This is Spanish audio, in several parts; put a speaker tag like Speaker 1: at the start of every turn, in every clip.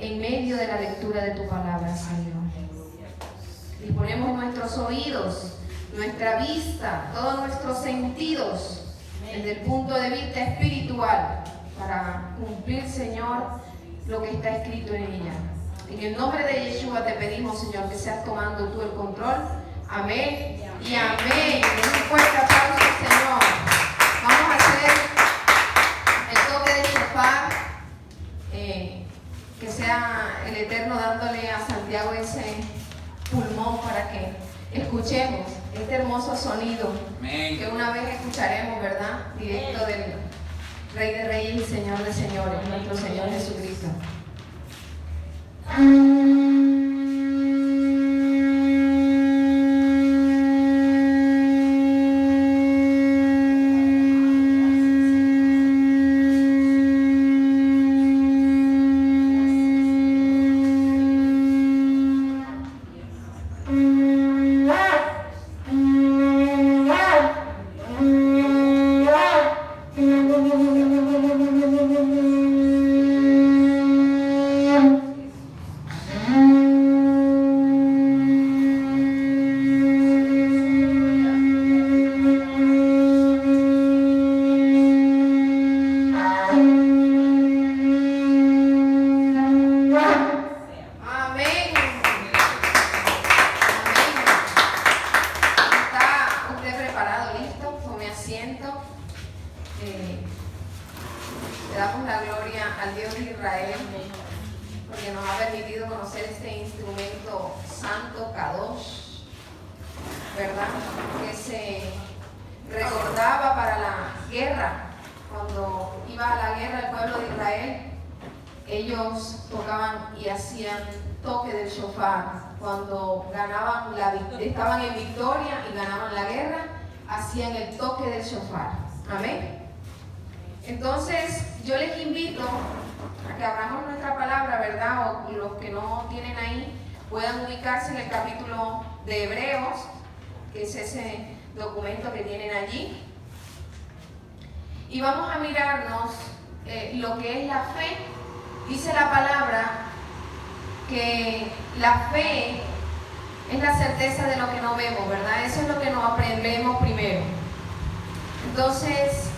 Speaker 1: en medio de la lectura de tu palabra, Señor. Disponemos nuestros oídos, nuestra vista, todos nuestros sentidos desde el punto de vista espiritual para cumplir, Señor, lo que está escrito en ella. En el nombre de Yeshua te pedimos, Señor, que seas tomando tú el control. Amén y amén. Den un fuerte aplauso al Señor. Vamos a hacer el toque de shofar, que sea el Eterno dándole a Santiago ese pulmón para que escuchemos este hermoso sonido. Amén. Que una vez escucharemos, ¿verdad? Directo del Rey de Reyes y Señor de Señores, nuestro Señor Jesucristo. Le damos la gloria al Dios de Israel porque nos ha permitido conocer este instrumento santo, Kadosh, ¿verdad? Que se recordaba para la guerra. Cuando iba a la guerra el pueblo de Israel, ellos tocaban y hacían toque del shofar. Cuando ganaban estaban en victoria y ganaban la guerra, hacían el toque del shofar. Amén. Entonces, yo les invito a que abramos nuestra palabra, ¿verdad? O los que no tienen ahí puedan ubicarse en el capítulo de Hebreos, que es ese documento que tienen allí. Y vamos a mirarnos lo que es la fe. Dice la palabra que la fe es la certeza de lo que no vemos, ¿verdad? Eso es lo que nos aprendemos primero. Entonces,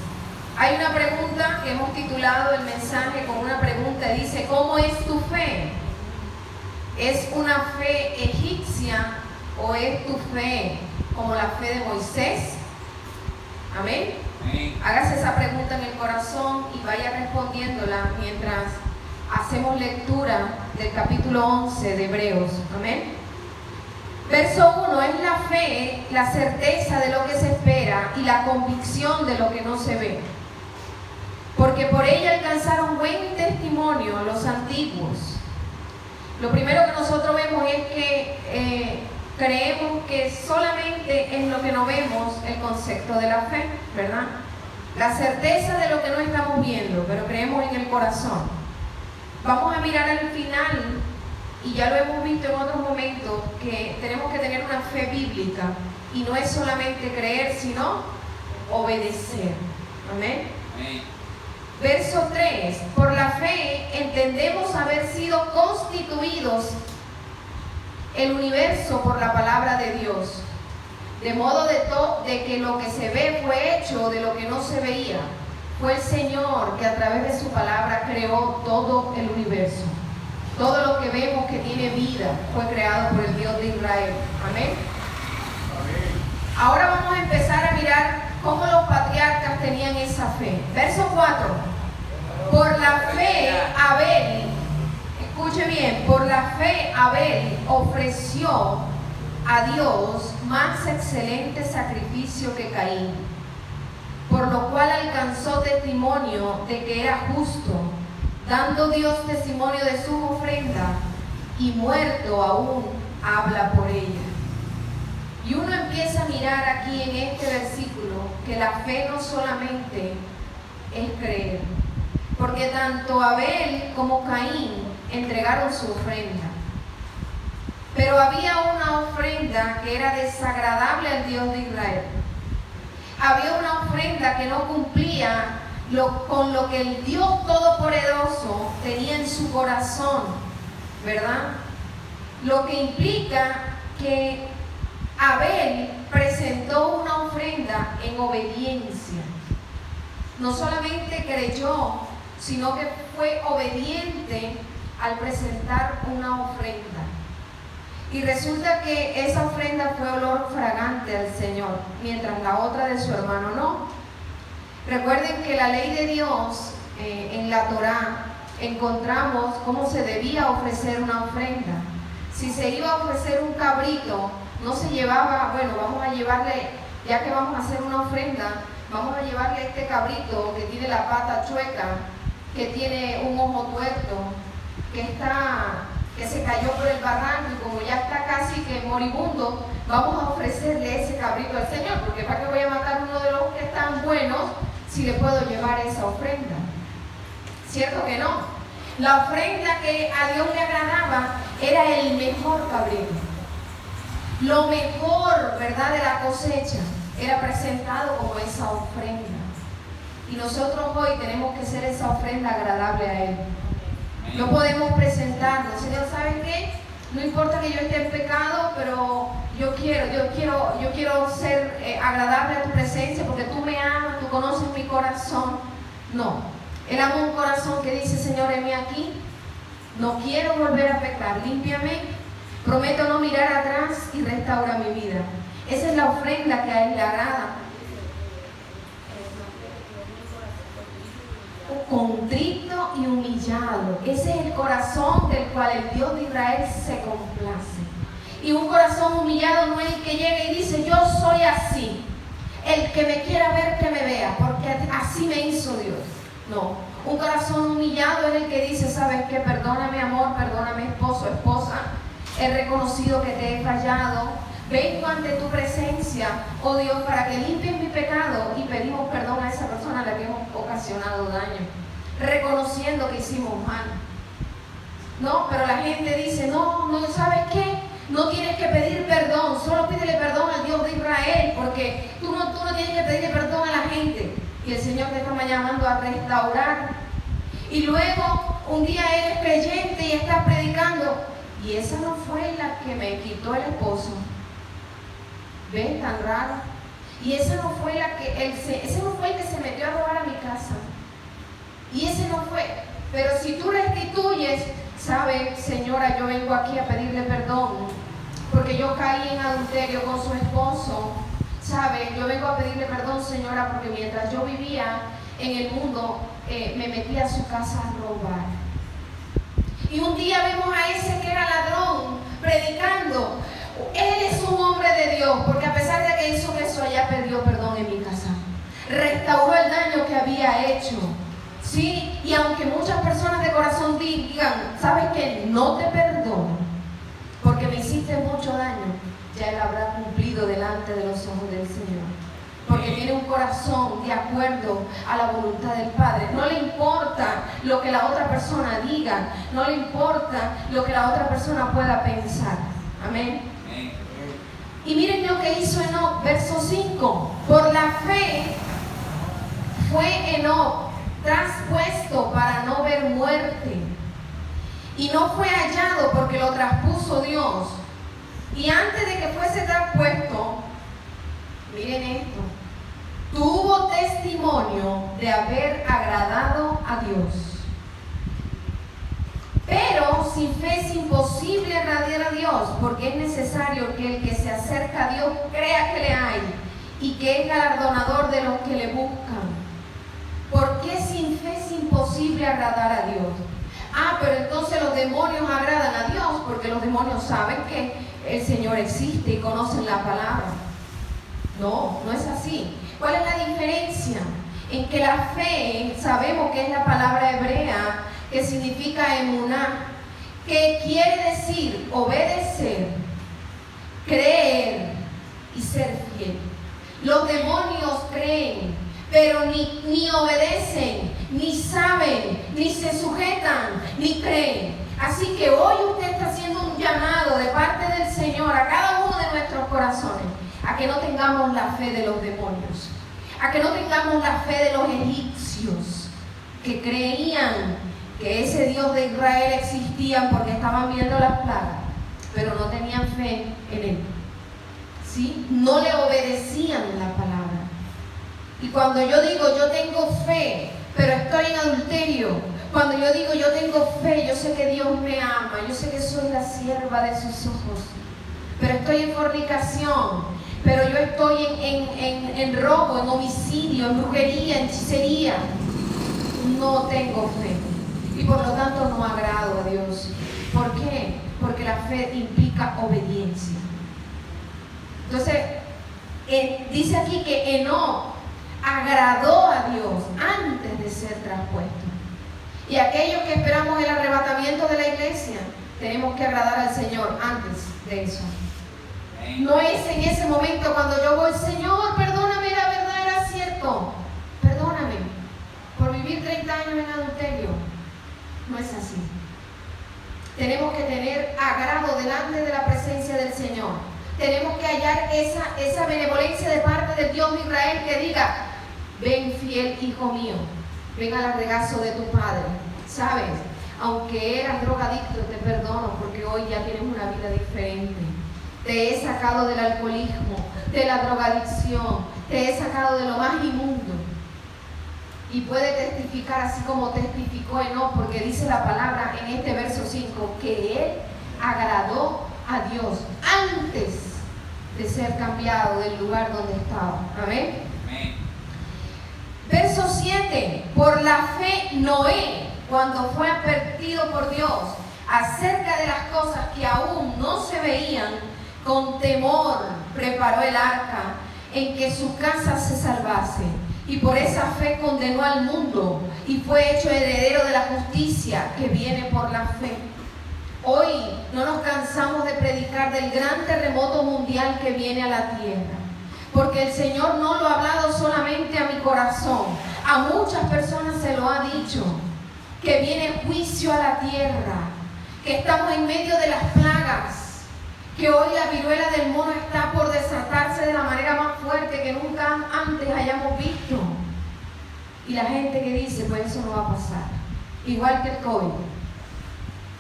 Speaker 1: hay una pregunta que hemos titulado el mensaje con una pregunta. Dice, ¿cómo es tu fe? ¿Es una fe egipcia o es tu fe como la fe de Moisés? Amén. Amén. Hágase esa pregunta en el corazón y vaya respondiéndola mientras hacemos lectura del capítulo 11 de Hebreos. Amén. Verso 1, es la fe, la certeza de lo que se espera y la convicción de lo que no se ve. Porque por ella alcanzaron buen testimonio los antiguos. Lo primero que nosotros vemos es que creemos que solamente es lo que no vemos el concepto de la fe, ¿verdad? La certeza de lo que no estamos viendo, pero creemos en el corazón. Vamos a mirar al final, y ya lo hemos visto en otros momentos, que tenemos que tener una fe bíblica, y no es solamente creer, sino obedecer. Amén. Amén. Verso 3, por la fe entendemos haber sido constituidos el universo por la palabra de Dios, de modo de que lo que se ve fue hecho de lo que no se veía. Fue el Señor que a través de su palabra creó todo el universo. Todo lo que vemos que tiene vida fue creado por el Dios de Israel. Amén. Ahora vamos a empezar a mirar cómo los patriarcas tenían esa fe. Verso 4. Por la fe Abel, escuche bien, por la fe Abel ofreció a Dios más excelente sacrificio que Caín, por lo cual alcanzó testimonio de que era justo, dando Dios testimonio de su ofrenda, y muerto aún habla por ella. Y uno empieza a mirar aquí en este versículo que la fe no solamente es creer, porque tanto Abel como Caín entregaron su ofrenda. Pero había una ofrenda que era desagradable al Dios de Israel. Había una ofrenda que no cumplía con lo que el Dios Todopoderoso tenía en su corazón ¿verdad? Lo que implica que Abel presentó una ofrenda en obediencia. No solamente creyó, sino que fue obediente al presentar una ofrenda. Y resulta que esa ofrenda fue olor fragante al Señor, mientras la otra de su hermano no. Recuerden que la ley de Dios, en la Torá, encontramos cómo se debía ofrecer una ofrenda. Si se iba a ofrecer un cabrito, no se llevaba, bueno, vamos a llevarle, ya que vamos a hacer una ofrenda, vamos a llevarle este cabrito que tiene la pata chueca, que tiene un ojo tuerto, que se cayó por el barranco y como ya está casi que moribundo, vamos a ofrecerle ese cabrito al Señor, porque ¿para qué voy a matar uno de los que están buenos si le puedo llevar esa ofrenda? ¿Cierto que no? La ofrenda que a Dios le agradaba era el mejor cabrito. Lo mejor, ¿verdad?, de la cosecha era presentado como esa ofrenda. Y nosotros hoy tenemos que ser esa ofrenda agradable a Él. No podemos presentarnos. Señor, ¿sabes qué? No importa que yo esté en pecado, pero yo quiero ser agradable a tu presencia porque tú me amas, tú conoces mi corazón. No. Él ama un corazón que dice, Señor, heme aquí. No quiero volver a pecar. Límpiame. Prometo no mirar atrás y restaura mi vida. Esa es la ofrenda que a Él le agrada. Contrito y humillado. Ese es el corazón del cual el Dios de Israel se complace. Y un corazón humillado no es el que llega y dice, yo soy así. El que me quiera ver, que me vea, porque así me hizo Dios. No, un corazón humillado es el que dice, ¿sabes qué? Perdóname, amor, perdóname, esposo, esposa. He reconocido que te he fallado. Vengo ante tu presencia, oh Dios, para que limpies mi pecado y pedimos perdón a esa persona a la que hemos ocasionado daño, reconociendo que hicimos mal. No, pero la gente dice, no, ¿sabes qué? No tienes que pedir perdón, solo pídele perdón al Dios de Israel, porque tú no tienes que pedirle perdón a la gente. Y el Señor te está llamando a restaurar. Y luego, un día eres creyente y estás predicando, y esa no fue la que me quitó el esposo. ¿Ven? Tan raro. Y ese no fue el que se metió a robar a mi casa. Y ese no fue. Pero si tú restituyes, ¿sabe, señora? Yo vengo aquí a pedirle perdón porque yo caí en adulterio con su esposo. ¿Sabe? Yo vengo a pedirle perdón, señora, porque mientras yo vivía en el mundo, me metí a su casa a robar. Y un día vemos a ese que era ladrón predicando. Él es un hombre de Dios, porque a pesar de que hizo eso, allá perdió perdón en mi casa. Restauró el daño que había hecho. ¿Sí? Y aunque muchas personas de corazón digan, ¿sabes qué? No te perdono, porque me hiciste mucho daño, ya Él habrá cumplido delante de los ojos del Señor. Porque tiene un corazón de acuerdo a la voluntad del Padre. No le importa lo que la otra persona diga, no le importa lo que la otra persona pueda pensar. Amén. Y miren lo que hizo Enoc, verso 5. Por la fe fue Enoc traspuesto para no ver muerte. Y no fue hallado porque lo traspuso Dios. Y antes de que fuese traspuesto, miren esto, tuvo testimonio de haber agradado a Dios. Pero sin fe es imposible agradar a Dios, porque es necesario que el que se acerca a Dios crea que le hay y que es galardonador de los que le buscan. ¿Por qué sin fe es imposible agradar a Dios? Pero entonces los demonios agradan a Dios, porque los demonios saben que el Señor existe y conocen la palabra. No, no es así. ¿Cuál es la diferencia? En que la fe, sabemos que es la palabra hebrea, que significa emuná, que quiere decir obedecer, creer y ser fiel. Los demonios creen, pero ni obedecen, ni saben, ni se sujetan, ni creen. Así que hoy usted está haciendo un llamado de parte del Señor a cada uno de nuestros corazones, a que no tengamos la fe de los demonios, a que no tengamos la fe de los egipcios, que creían que ese Dios de Israel existía porque estaban viendo las plagas, pero no tenían fe en Él. ¿Sí? No le obedecían la palabra. Y cuando yo digo yo tengo fe, pero estoy en adulterio, cuando yo digo yo tengo fe, yo sé que Dios me ama, yo sé que soy la sierva de sus ojos, pero estoy en fornicación, pero yo estoy en robo, en homicidio, en brujería, en hechicería, no tengo fe y por lo tanto no agrado a Dios. ¿Por qué? Porque la fe implica obediencia. Entonces, dice aquí que Enoc agradó a Dios antes de ser traspuesto. Y aquellos que esperamos el arrebatamiento de la iglesia, tenemos que agradar al Señor antes de eso. No es en ese momento cuando yo voy, Señor, perdóname, la verdad era cierto. Perdóname por vivir 30 años en adulterio. No es así. Tenemos que tener agrado delante de la presencia del Señor. Tenemos que hallar esa benevolencia de parte del Dios de Israel que diga, ven fiel hijo mío, ven al regazo de tu padre. ¿Sabes? Aunque eras drogadicto, te perdono porque hoy ya tienes una vida diferente. Te he sacado del alcoholismo, de la drogadicción, te he sacado de lo más inmundo. Y puede testificar así como testificó Enoc, porque dice la palabra en este verso 5 que él agradó a Dios antes de ser cambiado del lugar donde estaba. Amén. Amén. Verso 7. Por la fe Noé, cuando fue advertido por Dios acerca de las cosas que aún no se veían, con temor preparó el arca en que su casa se salvase. Y por esa fe condenó al mundo y fue hecho heredero de la justicia que viene por la fe. Hoy no nos cansamos de predicar del gran terremoto mundial que viene a la tierra, porque el Señor no lo ha hablado solamente a mi corazón, a muchas personas se lo ha dicho, que viene juicio a la tierra, que estamos en medio de las plagas, que hoy la viruela del mono está por desatarse de la manera más fuerte que nunca antes hayamos visto. Y la gente que dice, pues eso no va a pasar. Igual que el COVID,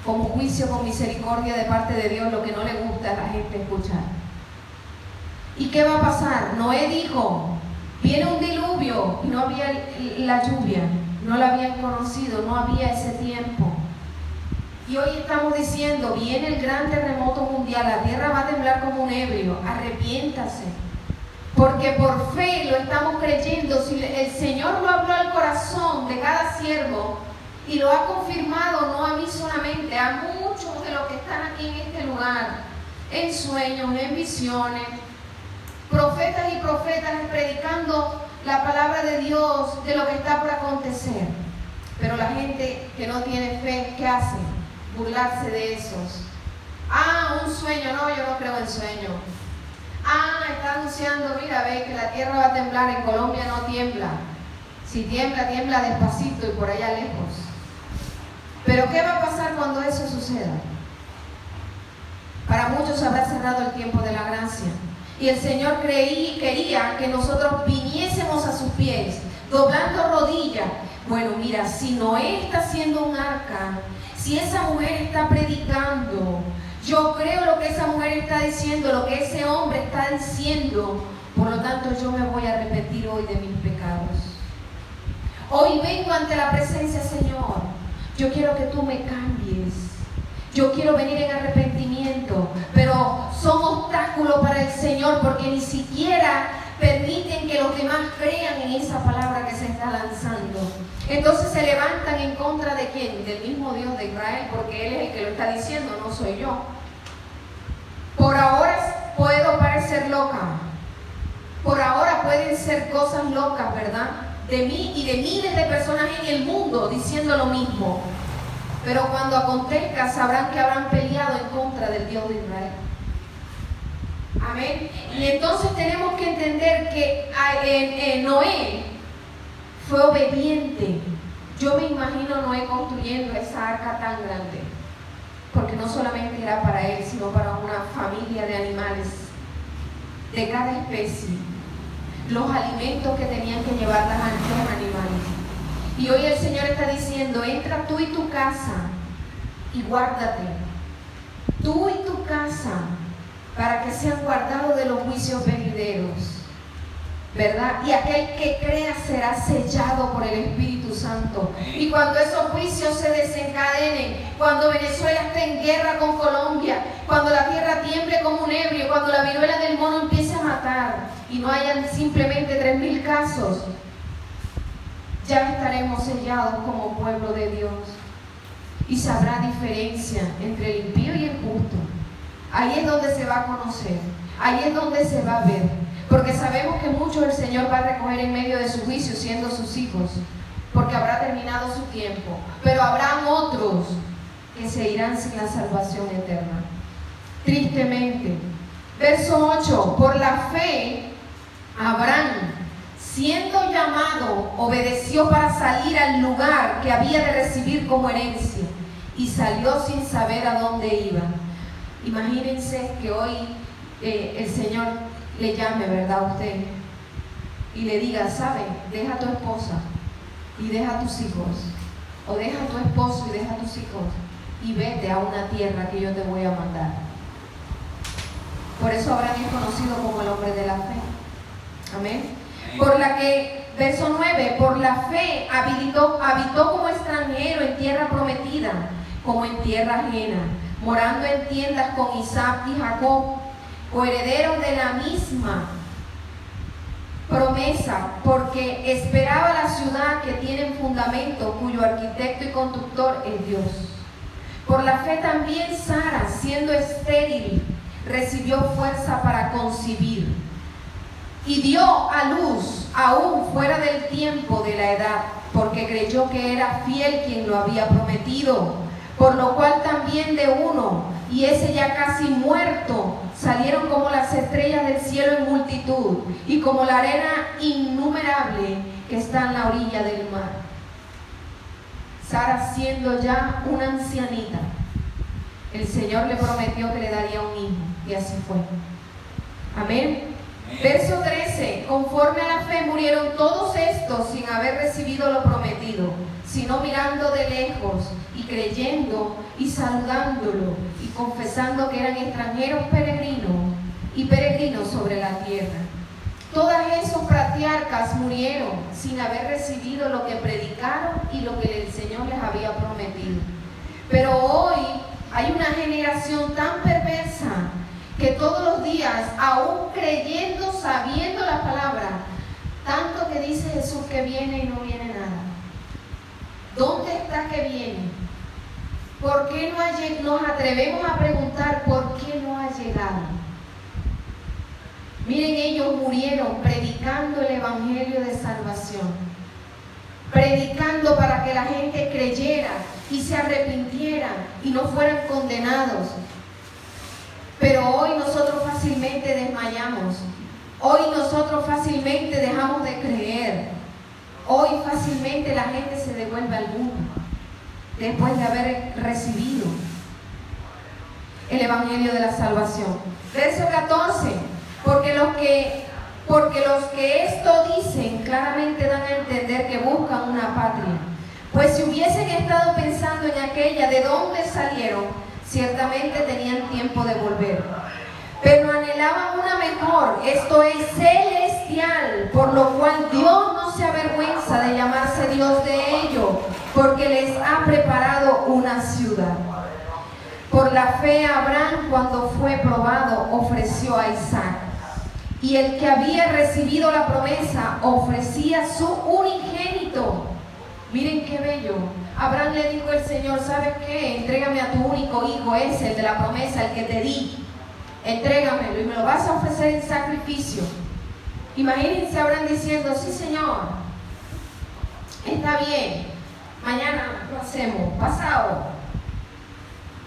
Speaker 1: como juicio con misericordia de parte de Dios, lo que no le gusta a la gente escuchar. ¿Y qué va a pasar? Noé dijo, viene un diluvio, y no había la lluvia, no la habían conocido, no había ese tiempo. Y hoy estamos diciendo, viene el gran terremoto mundial, la tierra va a temblar como un ebrio, arrepiéntase. Porque por fe lo estamos creyendo. Si el Señor lo habló al corazón de cada siervo y lo ha confirmado, no a mí solamente, a muchos de los que están aquí en este lugar, en sueños, en visiones, profetas y profetas predicando la palabra de Dios, de lo que está por acontecer. Pero la gente que no tiene fe, ¿qué hace? Burlarse de esos. Un sueño, no, yo no creo en sueño. Está anunciando, mira, ve que la tierra va a temblar, en Colombia no tiembla. Si tiembla, tiembla despacito y por allá lejos. Pero ¿qué va a pasar cuando eso suceda? Para muchos habrá cerrado el tiempo de la gracia. Y el Señor quería que nosotros viniésemos a sus pies, doblando rodillas. Bueno, mira, si Noé está haciendo un arca, si esa mujer está predicando, yo creo lo que esa mujer está diciendo, lo que ese hombre está diciendo, por lo tanto yo me voy a arrepentir hoy de mis pecados. Hoy vengo ante la presencia, Señor, yo quiero que tú me cambies, yo quiero venir en arrepentimiento, pero son obstáculos para el Señor porque ni siquiera permiten que los demás crean en esa palabra que se está lanzando. Entonces se levantan en contra de ¿quién? Del mismo Dios de Israel, porque Él es el que lo está diciendo, no soy yo. Por ahora puedo parecer loca, por ahora pueden ser cosas locas, ¿verdad? De mí y de miles de personas en el mundo diciendo lo mismo, pero cuando acontezca sabrán que habrán peleado en contra del Dios de Israel. Amén. Y entonces tenemos que entender que Noé fue obediente. Yo me imagino Noé construyendo esa arca tan grande, porque no solamente era para él, sino para una familia de animales de cada especie, los alimentos que tenían que llevar los animales. Y hoy el Señor está diciendo, entra tú y tu casa y guárdate, tú y tu casa, para que sean guardados de los juicios venideros, ¿verdad? Y aquel que crea será sellado por el Espíritu Santo. Y cuando esos juicios se desencadenen, cuando Venezuela esté en guerra con Colombia, cuando la tierra tiemble como un ebrio, cuando la viruela del mono empiece a matar y no hayan simplemente 3,000 casos, ya estaremos sellados como pueblo de Dios. Y sabrá diferencia entre el impío y el justo. Ahí es donde se va a conocer, ahí es donde se va a ver, porque sabemos que muchos el Señor va a recoger en medio de su juicio siendo sus hijos, porque habrá terminado su tiempo, pero habrán otros que se irán sin la salvación eterna. Tristemente. Verso 8, por la fe, Abraham, siendo llamado, obedeció para salir al lugar que había de recibir como herencia, y salió sin saber a dónde iba. Imagínense que hoy el Señor le llame, ¿verdad?, a usted y le diga, ¿sabe? Deja a tu esposa y deja a tus hijos, o deja a tu esposo y deja a tus hijos y vete a una tierra que yo te voy a mandar. Por eso Abraham es conocido como el hombre de la fe. Amén. Por la que, verso 9, por la fe habitó como extranjero en tierra prometida, como en tierra ajena, morando en tiendas con Isaac y Jacob, coherederos de la misma promesa, porque esperaba la ciudad que tiene fundamento, cuyo arquitecto y constructor es Dios. Por la fe también Sara, siendo estéril, recibió fuerza para concebir, y dio a luz aún fuera del tiempo de la edad, porque creyó que era fiel quien lo había prometido. Por lo cual también de uno, y ese ya casi muerto, salieron como las estrellas del cielo en multitud, y como la arena innumerable que está en la orilla del mar. Sara, siendo ya una ancianita, el Señor le prometió que le daría un hijo, y así fue. Amén. Verso 13, conforme a la fe murieron todos estos sin haber recibido lo prometido, sino mirando de lejos y creyendo y saludándolo y confesando que eran extranjeros peregrinos sobre la tierra. Todos esos patriarcas murieron sin haber recibido lo que predicaron y lo que el Señor les había prometido. Pero hoy hay una generación tan perversa que todos los días, aún creyendo, sabiendo la palabra, tanto que dice Jesús que viene y no viene nada. ¿Dónde está que viene? ¿Por qué nos atrevemos a preguntar por qué no ha llegado? Miren, ellos murieron predicando el evangelio de salvación, predicando para que la gente creyera y se arrepintiera y no fueran condenados. Pero hoy nosotros fácilmente desmayamos, hoy nosotros fácilmente dejamos de creer, hoy fácilmente la gente se devuelve al mundo después de haber recibido el evangelio de la salvación. Verso 14, porque los que esto dicen claramente dan a entender que buscan una patria, pues si hubiesen estado pensando en aquella de donde salieron, ciertamente tenían tiempo de volver, pero anhelaban una mejor, esto es celestial, por lo cual Dios no se avergüenza de llamarse Dios de ellos, porque les ha preparado una ciudad. Por la fe Abraham, cuando fue probado, ofreció a Isaac, y el que había recibido la promesa ofrecía su unigénito. Miren qué bello. Abraham le dijo al Señor, ¿sabes qué? Entrégame a tu único hijo, ese, el de la promesa, el que te di. Entrégamelo y me lo vas a ofrecer en sacrificio. Imagínense a Abraham diciendo, sí, Señor, está bien, mañana lo hacemos, pasado.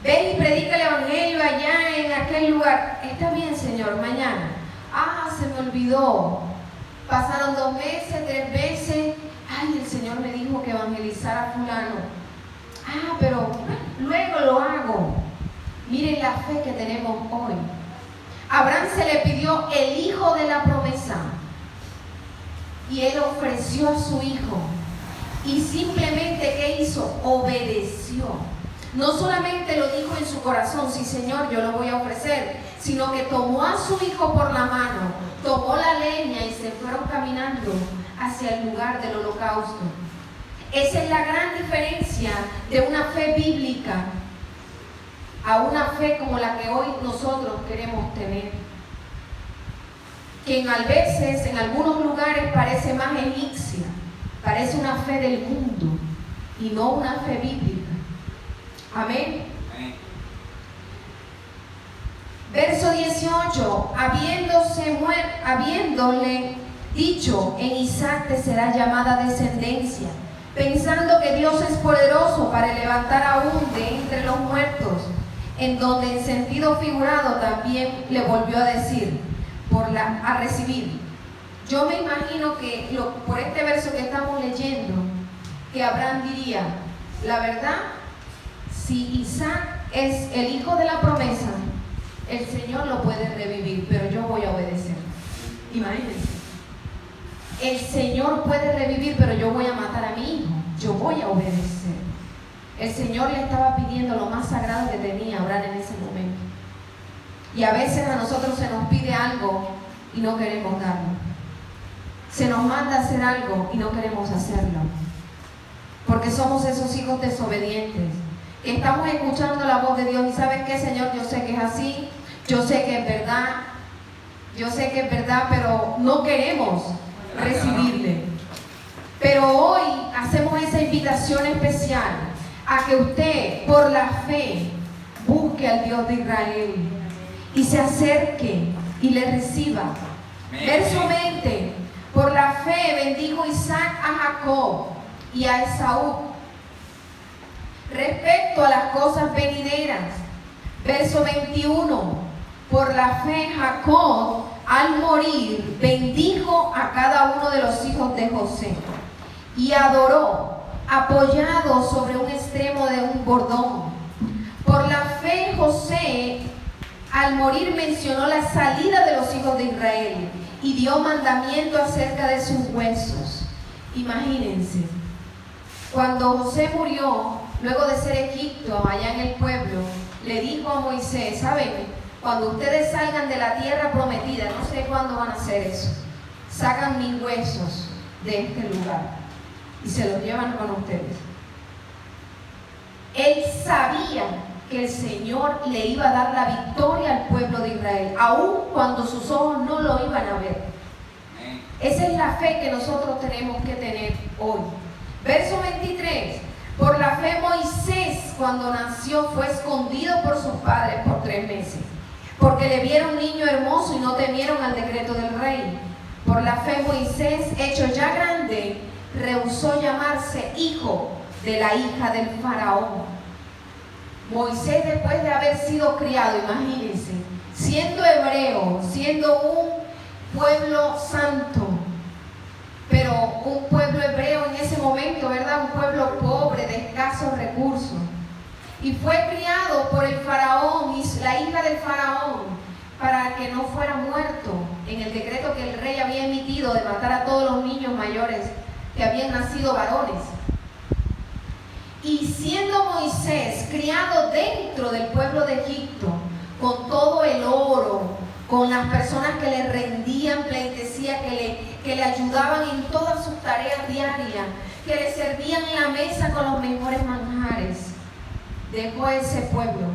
Speaker 1: Ven y predica el evangelio allá en aquel lugar. Está bien, Señor, mañana. Ah, se me olvidó. Pasaron 2 meses, 3 meses. Ay, el Señor me dijo que evangelizara a fulano. Ah, pero luego lo hago. Miren la fe que tenemos hoy. Abraham se le pidió el hijo de la promesa y él ofreció a su hijo. Y simplemente, ¿qué hizo? Obedeció. no solamente lo dijo en su corazón, sí Señor, yo lo voy a ofrecer, sino que tomó a su hijo por la mano, tomó la leña y se fueron caminando hacia el lugar del holocausto. Esa es la gran diferencia de una fe bíblica a una fe como la que hoy nosotros queremos tener, que a veces en algunos lugares parece más egipcia, parece una fe del mundo y no una fe bíblica. Amén. Verso 18, habiéndole dicho, en Isaac te será llamada descendencia, pensando que Dios es poderoso para levantar aún de entre los muertos, en donde en sentido figurado también le volvió a decir, a recibir. Yo me imagino que por este verso que estamos leyendo, que Abraham diría, la verdad, si Isaac es el hijo de la promesa, el Señor lo puede revivir, pero yo voy a obedecer. Imagínense. El Señor puede revivir, pero yo voy a matar a mi hijo. Yo voy a obedecer. El Señor le estaba pidiendo lo más sagrado que tenía Abraham en ese momento. Y a veces a nosotros se nos pide algo y no queremos darlo. Se nos manda a hacer algo y no queremos hacerlo. Porque somos esos hijos desobedientes. Estamos escuchando la voz de Dios y ¿sabes qué, Señor? Yo sé que es así. Yo sé que es verdad. Yo sé que es verdad, pero no queremos recibirle. Pero hoy hacemos esa invitación especial a que usted, por la fe, busque al Dios de Israel y se acerque y le reciba. Verso 20, por la fe bendijo Isaac a Jacob y a Esaú respecto a las cosas venideras. Verso 21, por la fe Jacob al morir bendijo a cada uno de los hijos de José y adoró apoyado sobre un extremo de un bordón. Por la fe José al morir mencionó la salida de los hijos de Israel y dio mandamiento acerca de sus huesos. Imagínense, cuando José murió, luego de ser Egipto, allá en el pueblo, le dijo a Moisés, ¿saben? Cuando ustedes salgan de la tierra prometida, no sé cuándo van a hacer eso, sacan mis huesos de este lugar y se los llevan con ustedes. Él sabía que el Señor le iba a dar la victoria al pueblo de Israel, aun cuando sus ojos no lo iban a ver. Esa es la fe que nosotros tenemos que tener hoy. Verso 23. Por la fe Moisés, cuando nació, fue escondido por sus padres por 3 meses, porque le vieron niño hermoso y no temieron al decreto del rey. Por la fe Moisés, hecho ya grande, rehusó llamarse hijo de la hija del faraón. Moisés, después de haber sido criado, imagínense, siendo hebreo, siendo un pueblo santo, pero un pueblo hebreo en ese momento, ¿verdad? Un pueblo pobre, de escasos recursos. Y fue criado por el faraón y la hija del faraón para que no fuera muerto en el decreto que el rey había emitido de matar a todos los niños mayores que habían nacido varones. Y siendo Moisés criado dentro del pueblo de Egipto, con todo el oro, con las personas que le rendían pleitesía, que le ayudaban en todas sus tareas diarias, que le servían en la mesa con los mejores manjares, dejó ese pueblo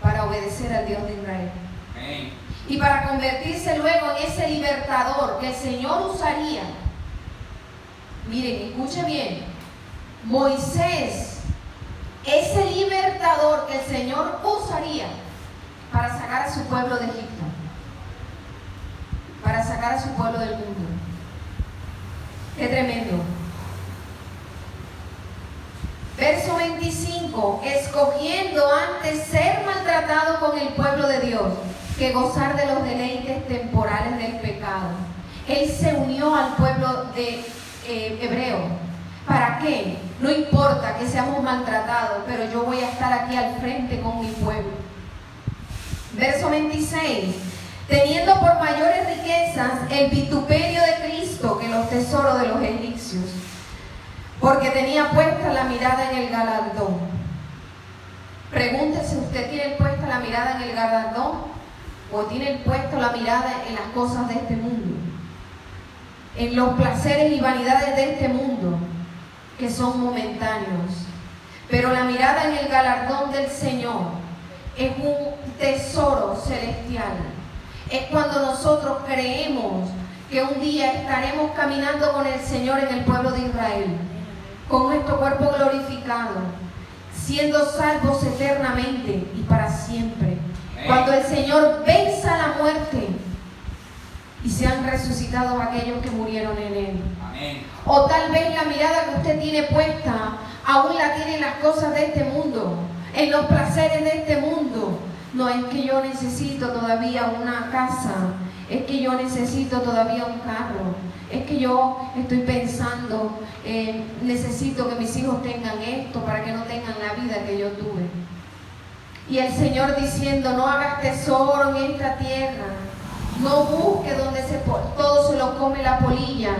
Speaker 1: para obedecer al Dios de Israel. Amén. Y para convertirse luego en ese libertador que el Señor usaría. Miren, escuche bien, Moisés, ese libertador que el Señor usaría para sacar a su pueblo de Egipto, para sacar a su pueblo del mundo. ¡Qué tremendo! Verso 25, escogiendo antes ser maltratado con el pueblo de Dios que gozar de los deleites temporales del pecado. Él se unió al pueblo de hebreo. ¿Para qué? No importa que seamos maltratados, pero yo voy a estar aquí al frente con mi pueblo. Verso 26, teniendo por mayores riquezas el vituperio de Cristo que los tesoros de los egipcios, porque tenía puesta la mirada en el galardón. Pregúntese, ¿usted tiene puesta la mirada en el galardón o tiene puesta la mirada en las cosas de este mundo? En los placeres y vanidades de este mundo, que son momentáneos. Pero la mirada en el galardón del Señor es un tesoro celestial. Es cuando nosotros creemos que un día estaremos caminando con el Señor en el pueblo de Israel, con nuestro cuerpo glorificado, siendo salvos eternamente y para siempre. Cuando el Señor venza la muerte y sean resucitados aquellos que murieron en Él.
Speaker 2: Amén.
Speaker 1: O tal vez la mirada que usted tiene puesta aún la tiene en las cosas de este mundo, en los placeres de este mundo. No es que yo necesito todavía una casa, es que yo necesito todavía un carro, es que yo estoy pensando, necesito que mis hijos tengan esto para que no tengan la vida que yo tuve. Y el Señor diciendo, no hagas tesoro en esta tierra, no busques donde todo se lo come la polilla,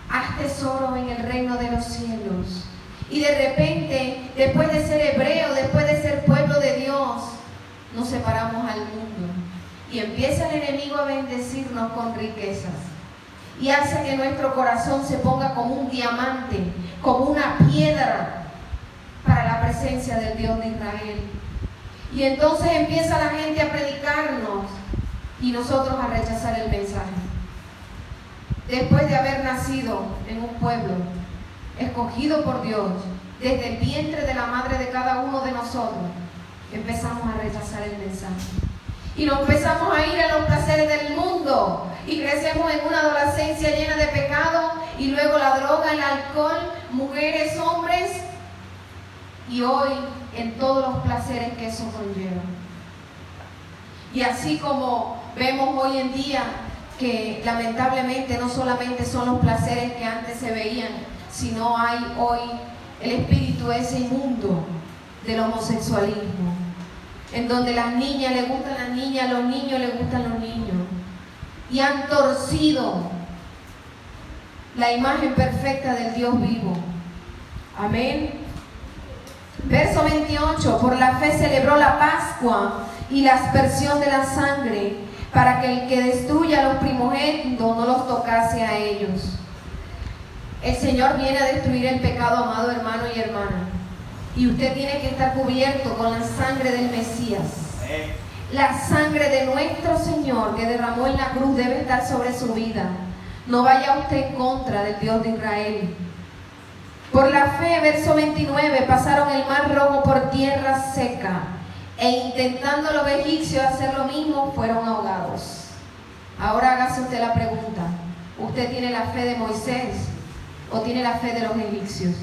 Speaker 1: haz tesoro en el reino de los cielos. Y de repente, después de ser hebreo, después de ser pueblo de Dios, nos separamos al mundo. Y empieza el enemigo a bendecirnos con riquezas. Y hace que nuestro corazón se ponga como un diamante, como una piedra para la presencia del Dios de Israel. Y entonces empieza la gente a predicarnos y nosotros a rechazar el mensaje. Después de haber nacido en un pueblo escogido por Dios, desde el vientre de la madre de cada uno de nosotros, empezamos a rechazar el mensaje. Y nos empezamos a ir a los placeres del mundo y crecemos en una adolescencia llena de pecado y luego la droga, el alcohol, mujeres, hombres y hoy en todos los placeres que eso conlleva. Y así como vemos hoy en día que lamentablemente no solamente son los placeres que antes se veían, sino hay hoy el espíritu ese inmundo del homosexualismo, en donde las niñas les gustan las niñas, los niños les gustan los niños, y han torcido la imagen perfecta del Dios vivo. Amén. Verso 28, por la fe celebró la Pascua y la aspersión de la sangre, para que el que destruya a los primogénitos no los tocase a ellos. El Señor viene a destruir el pecado, amado hermano y hermana. Y usted tiene que estar cubierto con la sangre del Mesías. La sangre de nuestro Señor que derramó en la cruz debe estar sobre su vida. No vaya usted en contra del Dios de Israel. Por la fe, verso 29, pasaron el mar rojo por tierra seca, e intentando los egipcios hacer lo mismo, fueron ahogados. Ahora hágase usted la pregunta, ¿usted tiene la fe de Moisés o tiene la fe de los egipcios?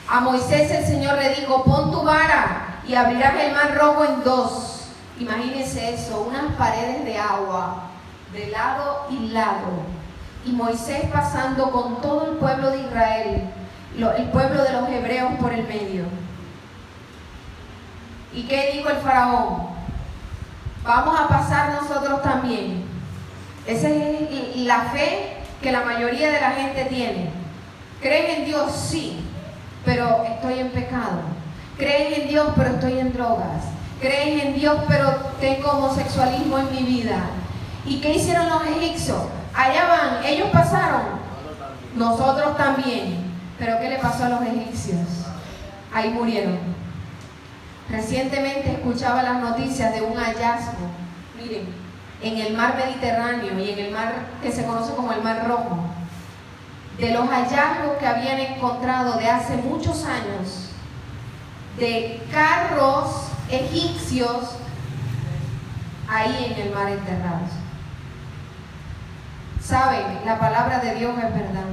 Speaker 1: A Moisés el Señor le dijo, pon tu vara y abrirás el mar rojo en dos. Imagínense eso, unas paredes de agua de lado y lado. Y Moisés pasando con todo el pueblo de Israel, el pueblo de los hebreos por el medio. ¿Y qué dijo el faraón? Vamos a pasar nosotros también. Esa es la fe que la mayoría de la gente tiene. ¿Crees en Dios? Sí, pero estoy en pecado. ¿Crees en Dios? Pero estoy en drogas. ¿Crees en Dios? Pero tengo homosexualismo en mi vida. ¿Y qué hicieron los egipcios? Allá van, ellos pasaron. Nosotros también. ¿Pero qué le pasó a los egipcios? Ahí murieron. Recientemente escuchaba las noticias de un hallazgo, miren, en el mar Mediterráneo y en el mar que se conoce como el Mar Rojo, de los hallazgos que habían encontrado de hace muchos años, de carros egipcios ahí en el mar enterrados. Saben, la palabra de Dios es verdad.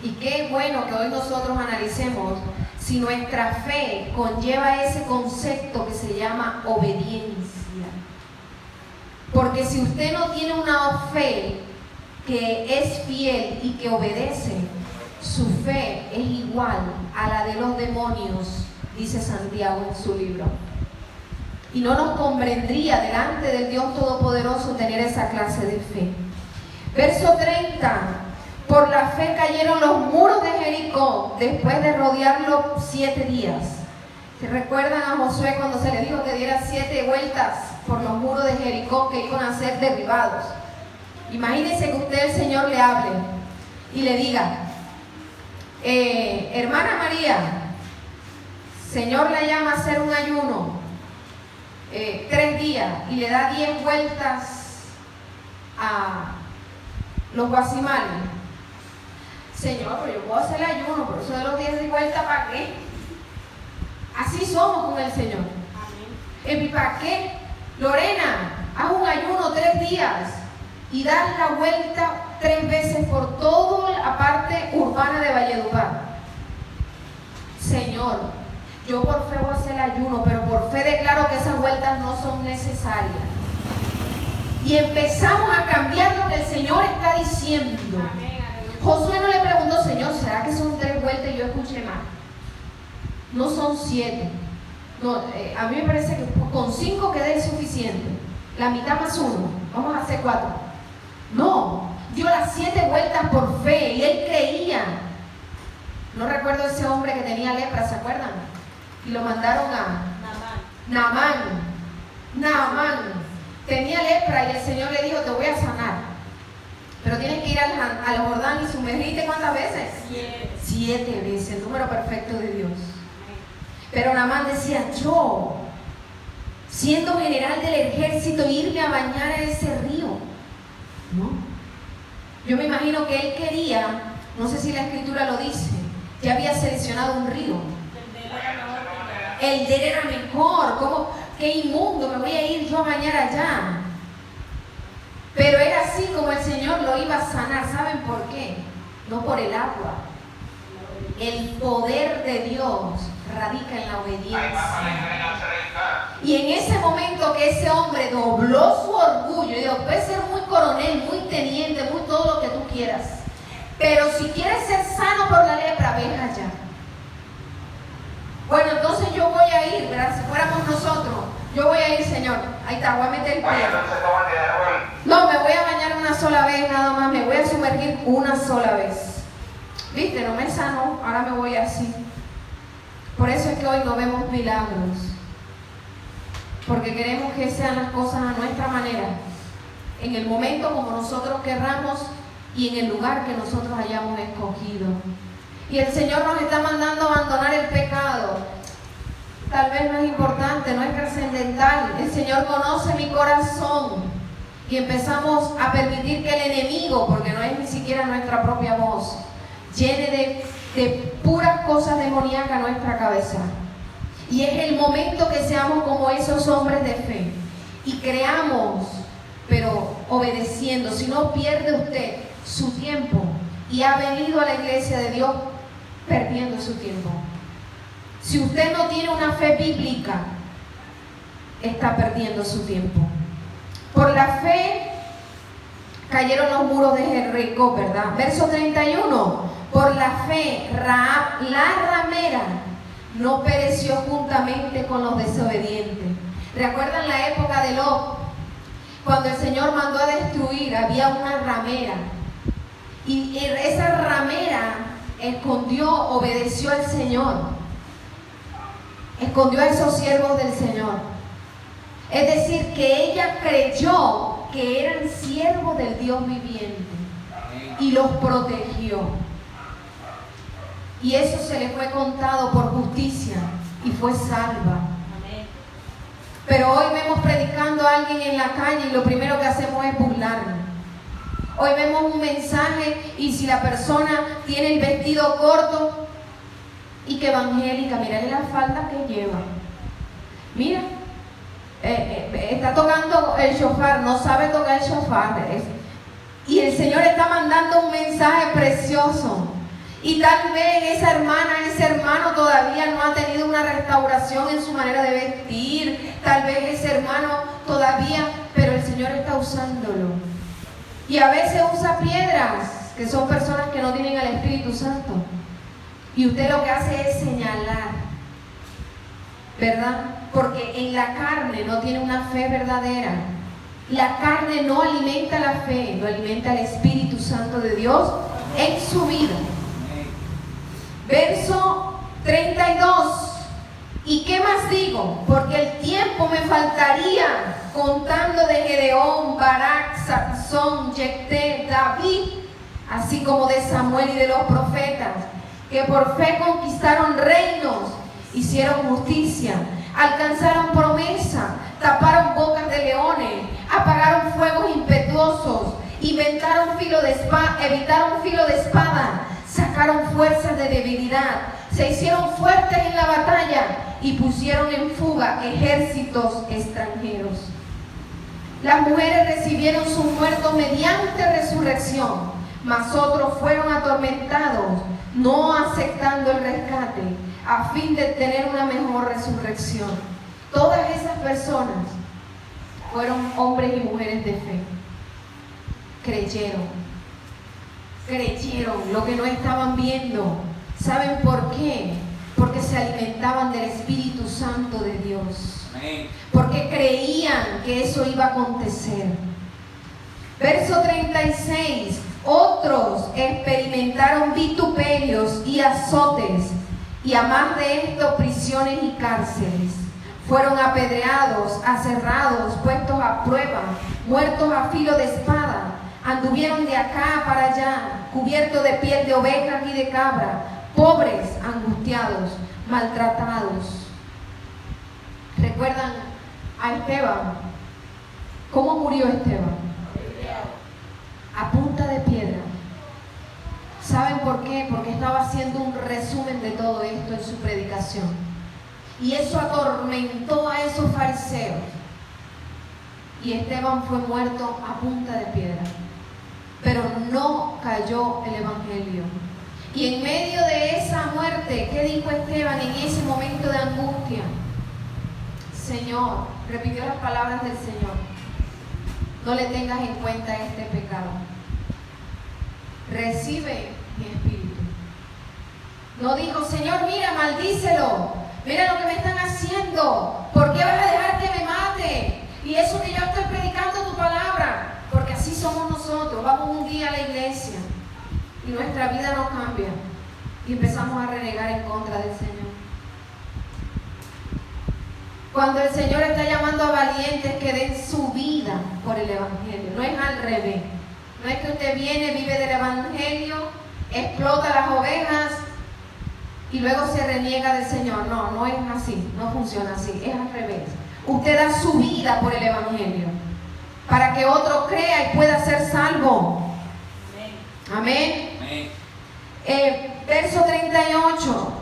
Speaker 1: Y qué bueno que hoy nosotros analicemos si nuestra fe conlleva ese concepto que se llama obediencia. Porque si usted no tiene una fe que es fiel y que obedece, su fe es igual a la de los demonios, dice Santiago en su libro. Y no nos convendría delante del Dios Todopoderoso tener esa clase de fe. Verso 30. Por la fe cayeron los muros de Jericó después de rodearlo 7 días. ¿Se recuerdan a Josué cuando se le dijo que diera 7 vueltas por los muros de Jericó que iban a ser derribados? Imagínense que usted, el Señor, le hable y le diga, hermana María, Señor la llama a hacer un ayuno 3 días y le da 10 vueltas a los guacimales. Señor, pero yo puedo hacer el ayuno, pero eso de los 10 vueltas, ¿para qué? Así somos con el Señor. Amén. ¿Para qué? Lorena, haz un ayuno 3 días y das la vuelta 3 veces por toda la parte urbana de Valledupar. Señor, yo por fe voy a hacer el ayuno, pero por fe declaro que esas vueltas no son necesarias. Y empezamos a cambiar lo que el Señor está diciendo. Amén. Josué no le preguntó, Señor, ¿será que son 3 vueltas y yo escuché mal? No son 7. No, a mí me parece que con 5 quedé suficiente. La mitad más 1. Vamos a hacer 4. No, dio las 7 vueltas por fe y él creía. No recuerdo ese hombre que tenía lepra, ¿se acuerdan? Y lo mandaron a Naamán. Tenía lepra y el Señor le dijo, te voy a sanar. Pero tienes que ir al Jordán y sumergirte ¿cuántas veces? 7 veces, el número perfecto de Dios. Pero Naamán decía, yo, siendo general del ejército, irme a bañar en ese río. ¿No? Yo me imagino que él quería, no sé si la escritura lo dice, ya había seleccionado un río. El de él era mejor. ¿Cómo? Qué inmundo, me voy a ir yo a bañar allá. Pero era así como el Señor lo iba a sanar. ¿Saben por qué? No por el agua. El poder de Dios radica en la obediencia. Y en ese momento que ese hombre dobló su orgullo, y digo, puede ser muy coronel, muy teniente, muy todo lo que tú quieras, pero si quieres ser sano por la lepra, ven allá. Bueno, entonces yo voy a ir, ¿verdad? Si fuéramos nosotros, yo voy a ir, Señor. Ahí está, voy a meter el pie. No, me voy a bañar una sola vez nada más, me voy a sumergir una sola vez. ¿Viste? No me sanó, ahora me voy así. Por eso es que hoy no vemos milagros. Porque queremos que sean las cosas a nuestra manera, en el momento como nosotros querramos y en el lugar que nosotros hayamos escogido. Y el Señor nos está mandando a abandonar el pecado. Tal vez no es importante, no es trascendental. El Señor conoce mi corazón. Y empezamos a permitir que el enemigo, porque no es ni siquiera nuestra propia voz, llene de puras cosas demoníacas nuestra cabeza. Y es el momento que seamos como esos hombres de fe y creamos, pero obedeciendo. Si no, pierde usted su tiempo y ha venido a la iglesia de Dios perdiendo su tiempo. Si usted no tiene una fe bíblica, está perdiendo su tiempo. Por la fe cayeron los muros de Jericó, ¿verdad? Verso 31. Por la fe, Rahab, la ramera, no pereció juntamente con los desobedientes. ¿Recuerdan la época de Lot? Cuando el Señor mandó a destruir, había una ramera. Y esa ramera escondió, obedeció al Señor. Escondió a esos siervos del Señor. Es decir, que ella creyó que eran siervos del Dios viviente y los protegió. Y eso se le fue contado por justicia y fue salva. Pero hoy vemos predicando a alguien en la calle y lo primero que hacemos es burlarnos. Hoy vemos un mensaje y si la persona tiene el vestido corto y que evangélica, mírale la falda que lleva. Mira, está tocando el shofar, no sabe tocar el shofar. Y el Señor está mandando un mensaje precioso. Y tal vez esa hermana, ese hermano todavía no ha tenido una restauración en su manera de vestir. Tal vez ese hermano todavía, pero el Señor está usándolo. Y a veces usa piedras, que son personas que no tienen al Espíritu Santo. Y usted lo que hace es señalar, ¿verdad? Porque en la carne no tiene una fe verdadera. La carne no alimenta la fe, no alimenta el Espíritu Santo de Dios en su vida. Verso 32. ¿Y qué más digo? Porque el tiempo me faltaría contando de Gedeón, Barak, Sansón, Jefté, David, así como de Samuel y de los profetas, que por fe conquistaron reinos, hicieron justicia, alcanzaron promesa, taparon bocas de leones, apagaron fuegos impetuosos, evitaron filo de espada, sacaron fuerzas de debilidad, se hicieron fuertes en la batalla y pusieron en fuga ejércitos extranjeros. Las mujeres recibieron sus muertos mediante resurrección, mas otros fueron atormentados, no aceptando el rescate, a fin de tener una mejor resurrección. Todas esas personas fueron hombres y mujeres de fe. Creyeron lo que no estaban viendo. ¿Saben por qué? Porque se alimentaban del Espíritu Santo de Dios. Amén. Porque creían que eso iba a acontecer. Verso 36. Otros experimentaron vituperios y azotes, y a más de esto prisiones y cárceles. Fueron apedreados, aserrados, puestos a prueba, muertos a filo de espada. Anduvieron de acá para allá, cubiertos de piel de ovejas y de cabra, pobres, angustiados, maltratados. ¿Recuerdan a Esteban? ¿Cómo murió Esteban? A punta de piedra. ¿Saben por qué? Porque estaba haciendo un resumen de todo esto en su predicación. Y eso atormentó a esos fariseos. Y Esteban fue muerto a punta de piedra. Pero no cayó el evangelio. Y en medio de esa muerte, ¿qué dijo Esteban en ese momento de angustia? Señor, repitió las palabras del Señor: no le tengas en cuenta este pecado. Recibe mi espíritu. No dijo: Señor, mira, maldícelo. Mira lo que me están haciendo. ¿Por qué vas a dejar que me mate? Y eso que yo estoy predicando tu palabra. Porque así somos nosotros. Vamos un día a la iglesia y nuestra vida no cambia. Y empezamos a renegar en contra del Señor. Cuando el Señor está llamando a valientes que den su vida por el evangelio. No es al revés. No es que usted viene, vive del evangelio, explota las ovejas y luego se reniega del Señor. No, no es así, no funciona así, es al revés. Usted da su vida por el evangelio para que otro crea y pueda ser salvo. Amén. Amén. Verso 38.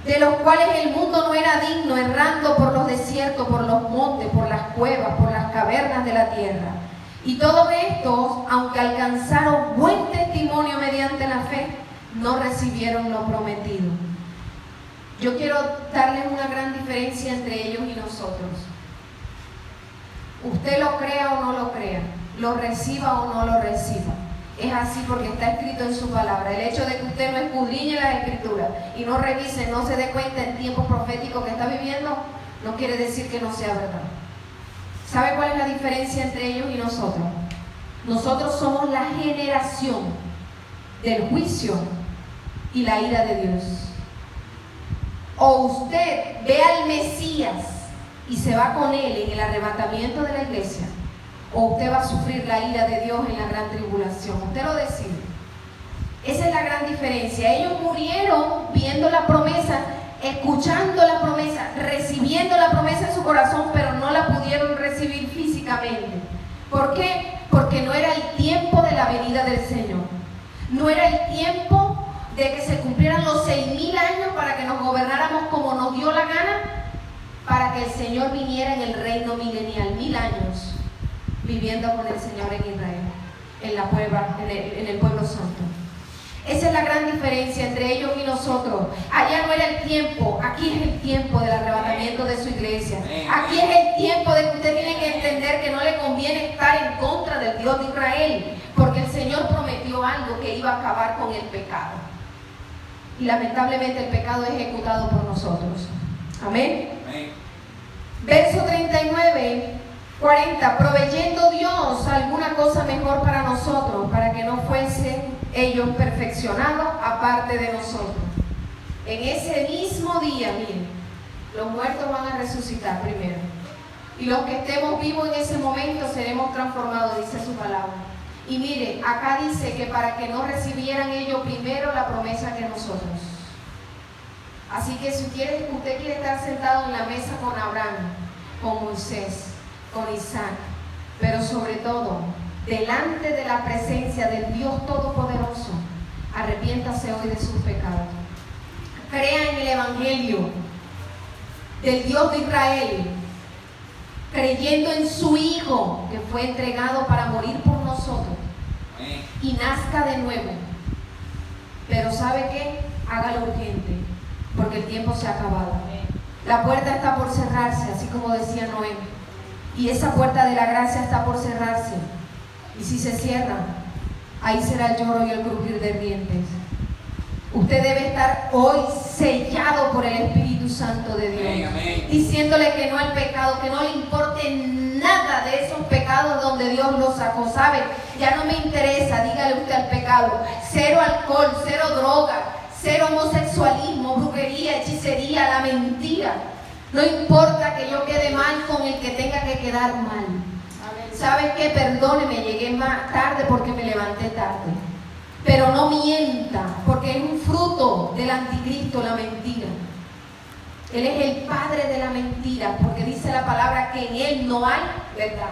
Speaker 1: De los cuales el mundo no era digno, errando por los desiertos, por los montes, por las cuevas, por las cavernas de la tierra. Y todos estos, aunque alcanzaron buen testimonio mediante la fe, no recibieron lo prometido. Yo quiero darles una gran diferencia entre ellos y nosotros. Usted lo crea o no lo crea, lo reciba o no lo reciba. Es así porque está escrito en su palabra. El hecho de que usted no escudriñe las escrituras y no revise, no se dé cuenta en tiempos proféticos que está viviendo, no quiere decir que no sea verdad. ¿Sabe cuál es la diferencia entre ellos y nosotros? Nosotros somos la generación del juicio y la ira de Dios. O usted ve al Mesías y se va con él en el arrebatamiento de la iglesia, o usted va a sufrir la ira de Dios en la gran tribulación. Usted lo decide. Esa es la gran diferencia. Ellos murieron viendo la promesa, escuchando la promesa, recibiendo la promesa en su corazón, pero no la pudieron recibir físicamente. ¿Por qué? Porque no era el tiempo de la venida del Señor. No era el tiempo de que se cumplieran los 6,000 años para que nos gobernáramos como nos dio la gana, para que el Señor viniera en el reino milenial, 1000 años viviendo con el Señor en Israel, en el pueblo santo. Esa es la gran diferencia entre ellos y nosotros. Allá no era el tiempo, aquí es el tiempo del arrebatamiento de su iglesia. Aquí es el tiempo de que usted tiene que entender que no le conviene estar en contra del Dios de Israel, porque el Señor prometió algo que iba a acabar con el pecado. Y lamentablemente el pecado es ejecutado por nosotros. Amén. Amén. Verso 39, 40. Proveyendo Dios alguna cosa mejor para nosotros, para que no fuesen ellos perfeccionados aparte de nosotros. En ese mismo día, miren, Los muertos van a resucitar primero. Y los que estemos vivos en ese momento seremos transformados, dice su palabra. Y mire, acá dice que para que no recibieran ellos primero la promesa que nosotros. Así que si usted quiere estar sentado en la mesa con Abraham, con Moisés, con Isaac, pero sobre todo, delante de la presencia del Dios Todopoderoso, arrepiéntase hoy de sus pecados. Crea en el Evangelio del Dios de Israel, creyendo en su Hijo que fue entregado para morir por nosotros y nazca de nuevo. Pero ¿sabe qué? Hágalo urgente, porque el tiempo se ha acabado. La puerta está por cerrarse, así como decía Noé, y esa puerta de la gracia está por cerrarse, y si se cierra, ahí será el lloro y el crujir de dientes. Usted debe estar hoy sellado por el Espíritu Santo de Dios, diciéndole que no al pecado, que no le importe nada de esos pecados donde Dios los sacó. ¿Sabe? Ya no me interesa, dígale usted al pecado, cero alcohol, cero droga, cero homosexualismo, brujería, hechicería, la mentira. No importa que yo quede mal con el que tenga que quedar mal. ¿Sabe qué? Perdóneme, llegué más tarde porque me levanté tarde. Pero no mienta, porque es un fruto del anticristo, la mentira. Él es el padre de la mentira, porque dice la palabra que en él no hay verdad.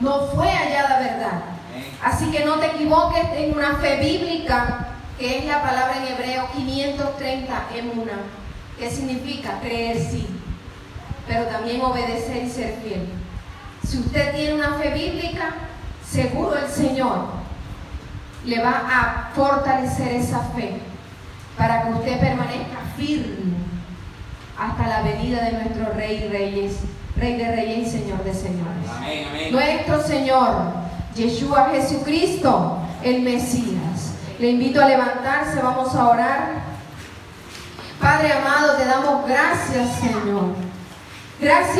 Speaker 1: No fue hallada verdad. Así que no te equivoques en una fe bíblica, que es la palabra en hebreo 530, emuna, que significa creer sí, pero también obedecer y ser fiel. Si usted tiene una fe bíblica, seguro el Señor le va a fortalecer esa fe para que usted permanezca firme hasta la venida de nuestro Rey de Reyes y Señor de Señores.
Speaker 2: Amén, amén.
Speaker 1: Nuestro Señor, Yeshua Jesucristo, el Mesías. Le invito a levantarse, vamos a orar. Padre amado, te damos gracias, Señor. Gracias.